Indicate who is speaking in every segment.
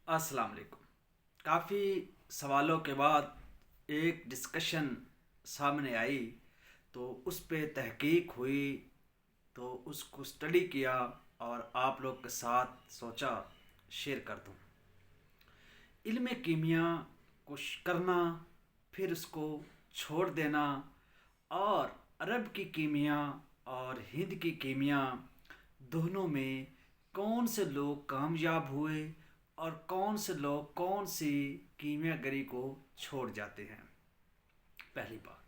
Speaker 1: अस्सलाम वालेकुम। काफ़ी सवालों के बाद एक डिस्कशन सामने आई, तो उस पे तहकीक हुई, तो उसको स्टडी किया और आप लोग के साथ सोचा शेयर कर दूं। इल्म कीमिया को करना, फिर उसको छोड़ देना, और अरब की कीमिया और हिंद की कीमिया दोनों में कौन से लोग कामयाब हुए और कौन से लोग कौन सी कीमियागरी को छोड़ जाते हैं। पहली बात,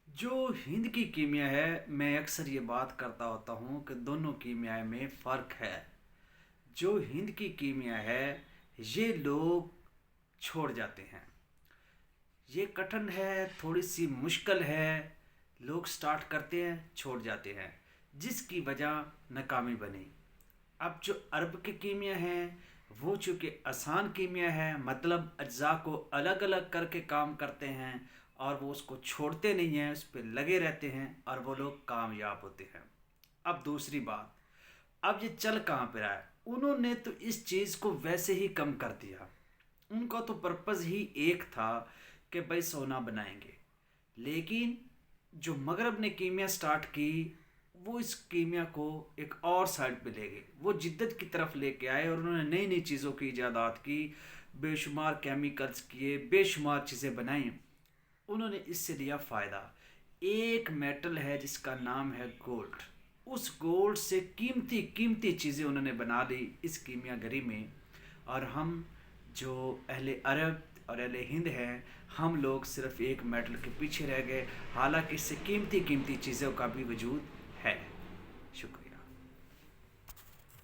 Speaker 1: जो हिंद की कीमिया है, मैं अक्सर ये बात करता होता हूँ कि दोनों कीमिया में फ़र्क है। जो हिंद की कीमिया है, ये लोग छोड़ जाते हैं। ये कठिन है, थोड़ी सी मुश्किल है। लोग स्टार्ट करते हैं, छोड़ जाते हैं, जिसकी वजह नाकामी बनी। अब जो अरब की कीमिया है, वो चूँकि आसान कीमिया है, मतलब अज्जा को अलग अलग करके काम करते हैं और वो उसको छोड़ते नहीं हैं, उस पर लगे रहते हैं और वो लोग कामयाब होते हैं। अब दूसरी बात, अब ये चल कहाँ पे रहा है, उन्होंने तो इस चीज़ को वैसे ही कम कर दिया। उनका तो पर्पज़ ही एक था कि भाई सोना बनाएंगे। लेकिन जो मगरब ने कीमिया स्टार्ट की, वो इस कीमिया को एक और साइड पे ले गए। वो जिद्दत की तरफ लेके आए और उन्होंने नई नई चीज़ों की इजादात की, बेशुमार केमिकल्स किए, बेशुमार चीज़ें बनाई। उन्होंने इससे लिया फ़ायदा। एक मेटल है जिसका नाम है गोल्ड। उस गोल्ड से कीमती कीमती चीज़ें उन्होंने बना ली इस कीमियागरी में। और हम जो अहले अरब और अहले हिंद हैं, हम लोग सिर्फ़ एक मेटल के पीछे रह गए, हालांकि इससे कीमती कीमती चीज़ों का भी वजूद है। शुक्र।